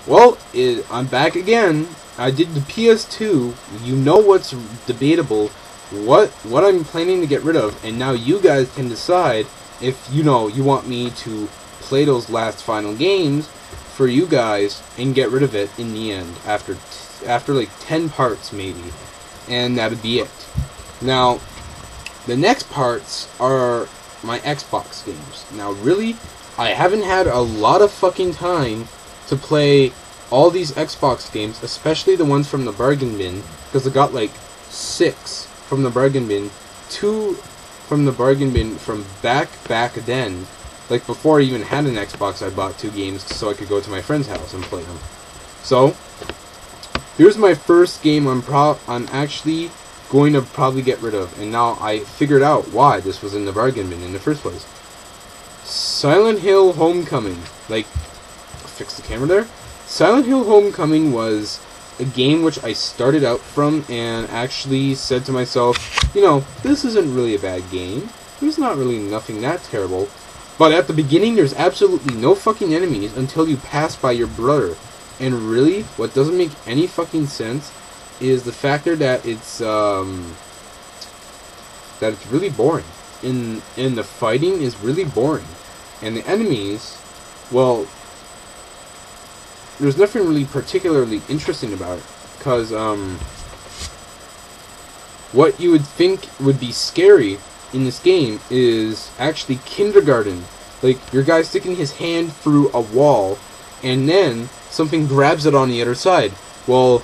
Well, I'm back again. I did the PS2. You know what's debatable, what I'm planning to get rid of, and now you guys can decide if you want me to play those last final games for you guys and get rid of it in the end after like 10 parts maybe, and that'd be it. Now, the next parts are my Xbox games. Now, really, I haven't had a lot of fucking time to play all these Xbox games, especially the ones from the bargain bin, because I got like 6 from the bargain bin, 2 from the bargain bin from back then. Like, before I even had an Xbox, I bought 2 games so I could go to my friend's house and play them. So, here's my first game I'm actually going to probably get rid of, and now I figured out why this was in the bargain bin in the first place. Silent Hill Homecoming. Like, fix the camera there. Silent Hill Homecoming was a game which I started out from and actually said to myself, this isn't really a bad game. There's not really nothing that terrible. But at the beginning, there's absolutely no fucking enemies until you pass by your brother. And really, what doesn't make any fucking sense is the factor that it's really boring. And the fighting is really boring. And the enemies, well, there's nothing really particularly interesting about it. Because, what you would think would be scary in this game is actually kindergarten. Like, your guy sticking his hand through a wall, and then something grabs it on the other side. Well,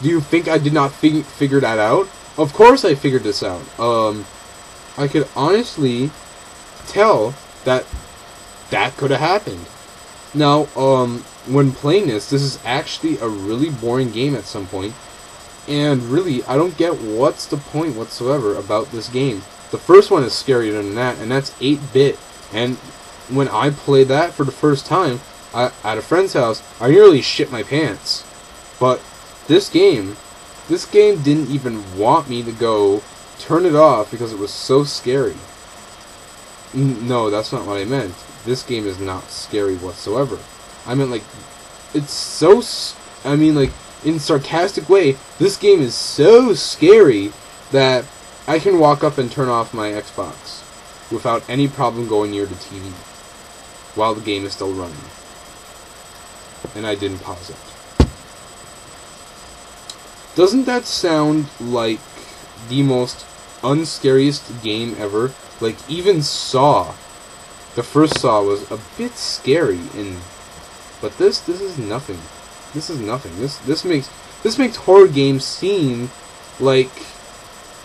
do you think I did not figure that out? Of course I figured this out. I could honestly tell that could have happened. Now, when playing this is actually a really boring game at some point. And really, I don't get what's the point whatsoever about this game. The first one is scarier than that, and that's 8-bit. And when I played that for the first time at a friend's house, I nearly shit my pants. But this game didn't even want me to go turn it off because it was so scary. No, that's not what I meant. This game is not scary whatsoever. I meant, like, it's so... I mean, like, in a sarcastic way, this game is so scary that I can walk up and turn off my Xbox without any problem going near the TV while the game is still running. And I didn't pause it. Doesn't that sound like the most unscariest game ever? Like, even Saw. The first Saw was a bit scary, but this is nothing. This is nothing. This makes horror games seem like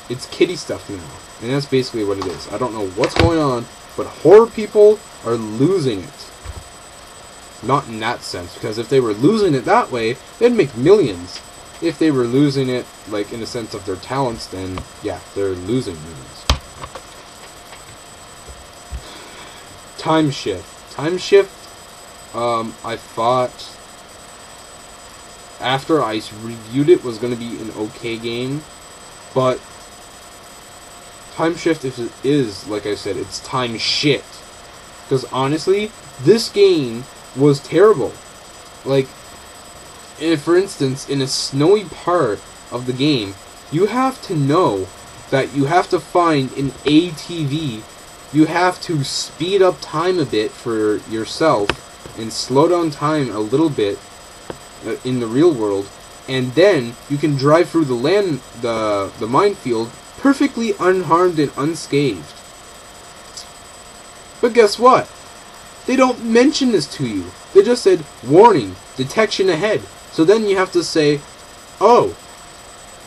it's kiddie stuff now. And that's basically what it is. I don't know what's going on, but horror people are losing it. Not in that sense, because if they were losing it that way, they'd make millions. If they were losing it, like, in the sense of their talents, then, yeah, they're losing millions. Time Shift. Time Shift, I thought, after I reviewed it, was going to be an okay game, but Time Shift is, like I said, it's time shit. Because honestly, this game was terrible. Like, for instance, in a snowy part of the game, you have to know that you have to find an ATV. You have to speed up time a bit for yourself and slow down time a little bit in the real world, and then you can drive through the minefield perfectly unharmed and unscathed. But guess what? They don't mention this to you. They just said, warning, detection ahead. So then you have to say, oh,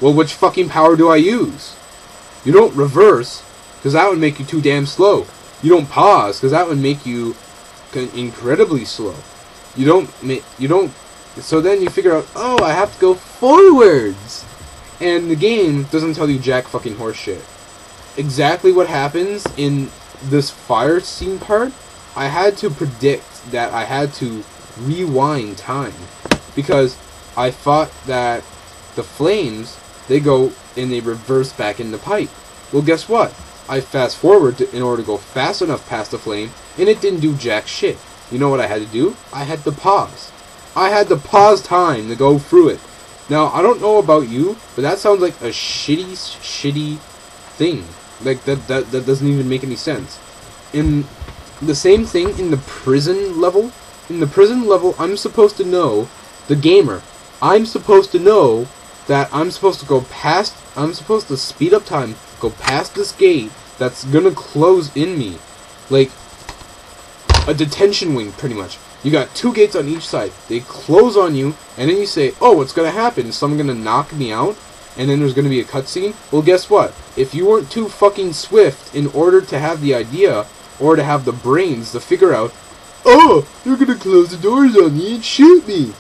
well, which fucking power do I use? You don't reverse, because that would make you too damn slow. You don't pause, because that would make you incredibly slow. You don't. So then you figure out, oh, I have to go forwards. And the game doesn't tell you jack fucking horse shit. Exactly what happens in this fire scene part, I had to predict that I had to rewind time. Because I thought that the flames, they go and they reverse back in the pipe. Well, guess what? I fast forward in order to go fast enough past the flame, and it didn't do jack shit. you know what I had to do? I had to pause. I had to pause time to go through it. Now, I don't know about you, but that sounds like a shitty thing. Like, that doesn't even make any sense. In the same thing in the prison level. In the prison level, I'm supposed to know, the gamer, I'm supposed to know that I'm supposed to go past, I'm supposed to speed up time, go past this gate that's gonna close in me. Like, a detention wing, pretty much. You got 2 gates on each side. They close on you, and then you say, oh, what's gonna happen? Is someone gonna knock me out? And then there's gonna be a cutscene? Well, guess what? If you weren't too fucking swift in order to have the idea, or to have the brains to figure out, oh, they're gonna close the doors on me and shoot me.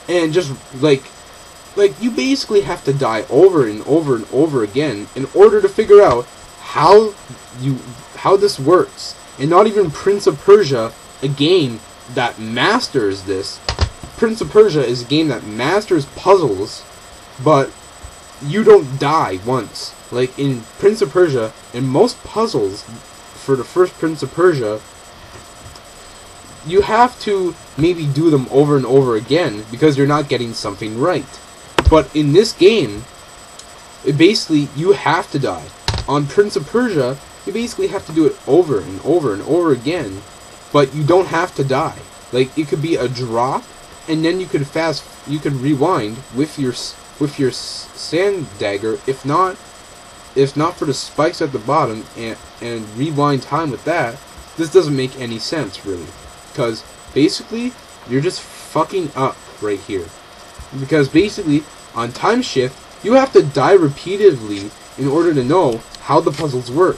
And just, like, you basically have to die over and over and over again in order to figure out how this works. And not even Prince of Persia, a game that masters this. Prince of Persia is a game that masters puzzles, but you don't die once. Like in Prince of Persia, in most puzzles for the first Prince of Persia, you have to maybe do them over and over again because you're not getting something right. But in this game, basically you have to die. On Prince of Persia, you basically have to do it over and over and over again, but you don't have to die. Like, it could be a drop, and then you could rewind with your sand dagger. If not for the spikes at the bottom and rewind time with that, this doesn't make any sense really, because basically you're just fucking up right here. Because basically on time shift you have to die repeatedly in order to know how the puzzles work.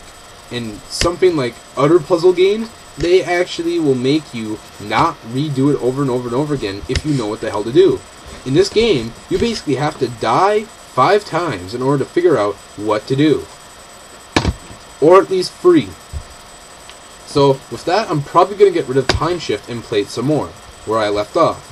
And something like other puzzle games, they actually will make you not redo it over and over and over again if you know what the hell to do. In this game, you basically have to die 5 times in order to figure out what to do. Or at least 3. So, with that, I'm probably going to get rid of Time Shift and play it some more, where I left off.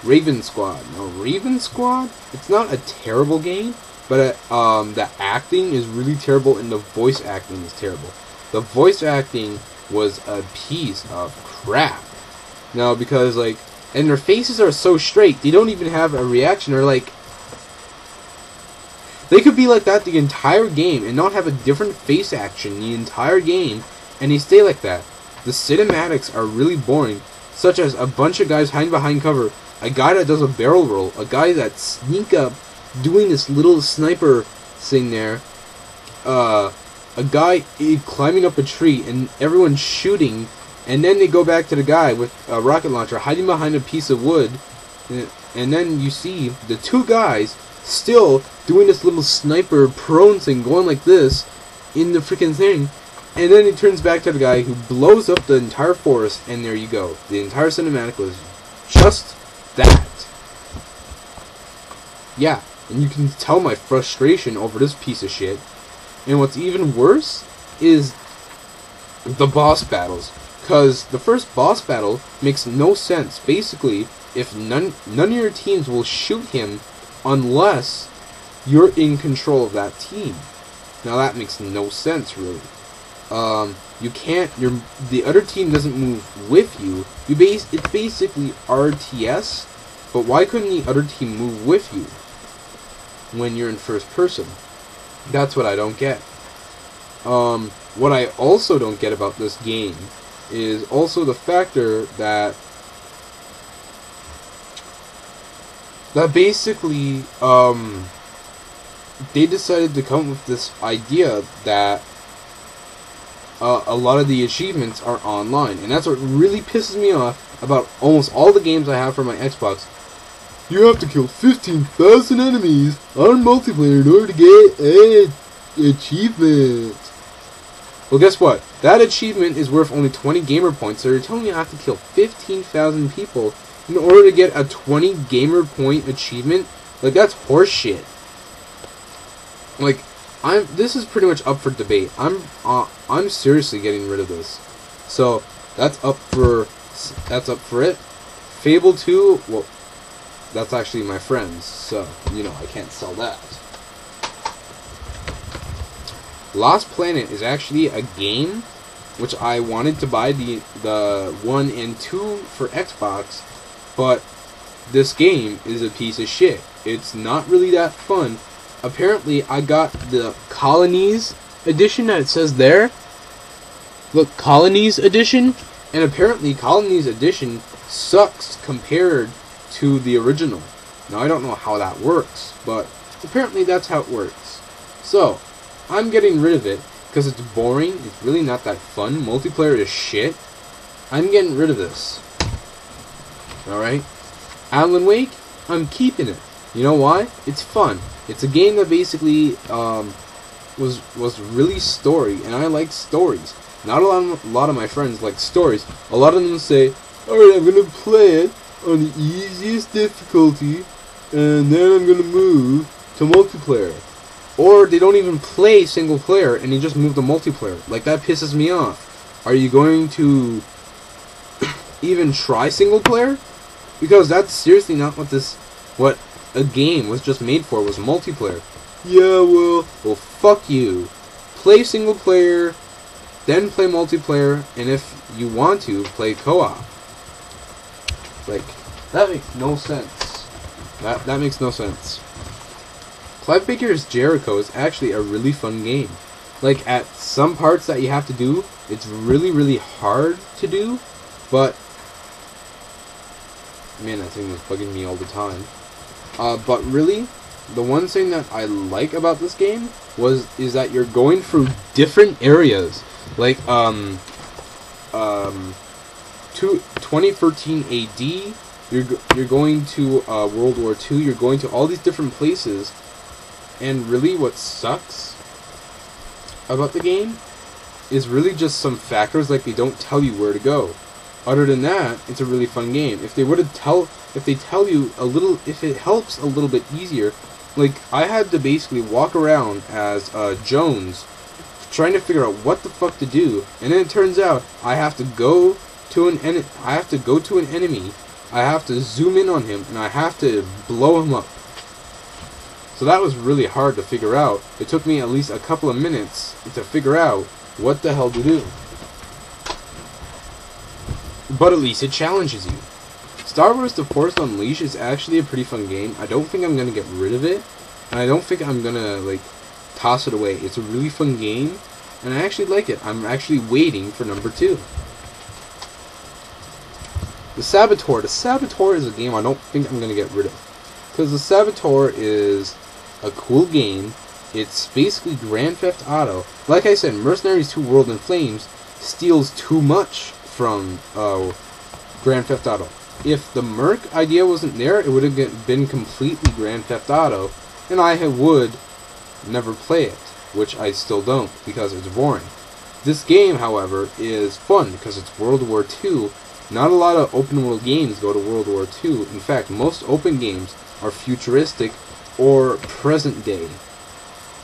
Raven Squad. Now, Raven Squad, it's not a terrible game, but the acting is really terrible and the voice acting is terrible. The voice acting was a piece of crap. Now, because, like, and their faces are so straight, they don't even have a reaction, or, like, they could be like that the entire game and not have a different face action the entire game, and they stay like that. The cinematics are really boring, such as a bunch of guys hiding behind cover, a guy that does a barrel roll, a guy that sneak up doing this little sniper thing there, a guy climbing up a tree and everyone shooting, and then they go back to the guy with a rocket launcher hiding behind a piece of wood, and then you see the 2 guys still doing this little sniper prone thing, going like this in the freaking thing, and then it turns back to the guy who blows up the entire forest, and there you go. The entire cinematic was just that. Yeah, and you can tell my frustration over this piece of shit. And what's even worse is the boss battles, because the first boss battle makes no sense. Basically, if none of your teams will shoot him unless you're in control of that team. Now that makes no sense really. You can't. The other team doesn't move with you. It's basically RTS. But why couldn't the other team move with you when you're in first person? That's what I don't get. What I also don't get about this game is also the factor that basically they decided to come up with this idea that a lot of the achievements are online, and that's what really pisses me off about almost all the games I have for my Xbox. You have to kill 15,000 enemies on multiplayer in order to get an achievement. Well, guess what? That achievement is worth only 20 gamer points, so you're telling me I have to kill 15,000 people in order to get a 20 gamer point achievement? Like, that's horseshit. Like, this is pretty much up for debate. I'm seriously getting rid of this. So that's up for it. Fable 2, well, that's actually my friend's, so you know I can't sell that. Lost Planet is actually a game, which I wanted to buy the 1 and 2 for Xbox, but this game is a piece of shit. It's not really that fun. Apparently, I got the Colonies edition that it says there. Look, Colonies edition, and apparently Colonies edition sucks compared to the original. Now, I don't know how that works, but apparently that's how it works. So, I'm getting rid of it because it's boring. It's really not that fun. Multiplayer is shit. I'm getting rid of this. Alright? Alan Wake, I'm keeping it. You know why? It's fun. It's a game that basically was really story, and I like stories. Not a lot of my friends like stories. A lot of them say, alright, I'm going to play it on the easiest difficulty, and then I'm going to move to multiplayer. Or they don't even play single player, and they just move to multiplayer. Like, that pisses me off. Are you going to even try single player? Because that's seriously not what a game was just made for, was multiplayer. Yeah, well, fuck you. Play single player, then play multiplayer, and if you want to, play co-op. Like, that makes no sense. That makes no sense. Clive Baker's Jericho is actually a really fun game. Like, at some parts that you have to do, it's really, really hard to do, but man, that thing was bugging me all the time. But really, the one thing that I like about this game is that you're going through different areas. Like 2013 AD, you're going to World War II. You're going to all these different places, and really, what sucks about the game is really just some factors, like they don't tell you where to go. Other than that, it's a really fun game. If they tell you a little, if it helps a little bit easier, like I had to basically walk around as Jones, trying to figure out what the fuck to do, and then it turns out I have to go to an enemy. I have to zoom in on him, and I have to blow him up. So that was really hard to figure out. It took me at least a couple of minutes to figure out what the hell to do. But at least it challenges you. Star Wars The Force Unleashed is actually a pretty fun game. I don't think I'm going to get rid of it. And I don't think I'm going to, like, toss it away. It's a really fun game. And I actually like it. I'm actually waiting for number 2. The Saboteur. The Saboteur is a game I don't think I'm going to get rid of. Because The Saboteur is a cool game. It's basically Grand Theft Auto. Like I said, Mercenaries 2 World in Flames steals too much from Grand Theft Auto. If the Merc idea wasn't there, it would have been completely Grand Theft Auto, and I would never play it, which I still don't, because it's boring. This game, however, is fun, because it's World War II. Not a lot of open world games go to World War II. In fact, most open games are futuristic or present day,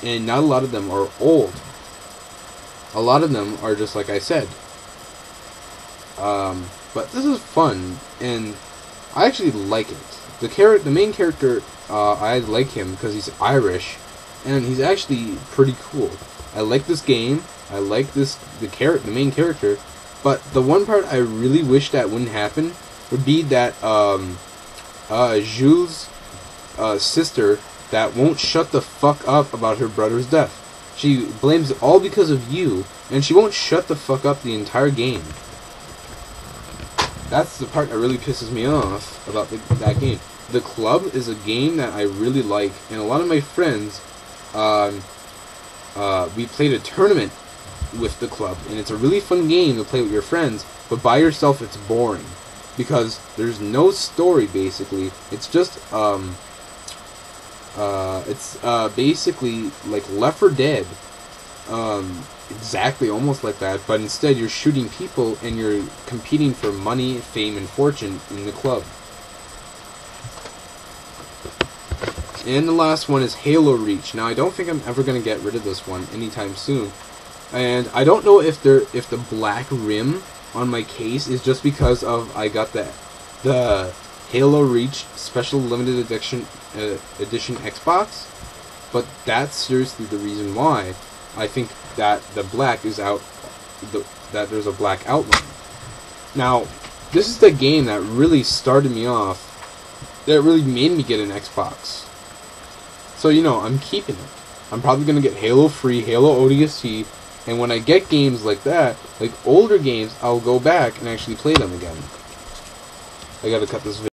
and not a lot of them are old. A lot of them are just like I said. But this is fun, and I actually like it. The main character, I like him because he's Irish, and he's actually pretty cool. I like this game. I like the main character. But the one part I really wish that wouldn't happen would be that Jules' sister that won't shut the fuck up about her brother's death. She blames it all because of you, and she won't shut the fuck up the entire game. That's the part that really pisses me off about that game. The Club is a game that I really like, and a lot of my friends, we played a tournament with The Club, and it's a really fun game to play with your friends, but by yourself it's boring, because there's no story, basically. It's just, basically like Left 4 Dead, exactly, almost like that, but instead you're shooting people and you're competing for money, fame, and fortune in the club. And the last one is Halo Reach. Now, I don't think I'm ever going to get rid of this one anytime soon, and I don't know if the black rim on my case is just because of I got the Halo Reach Special Limited Edition Xbox, but that's seriously the reason why I think that the black is out. that there's a black outline. Now, this is the game that really started me off, that really made me get an Xbox. So, you know, I'm keeping it. I'm probably going to get Halo free, Halo ODST, and when I get games like that, like older games, I'll go back and actually play them again. I gotta cut this video.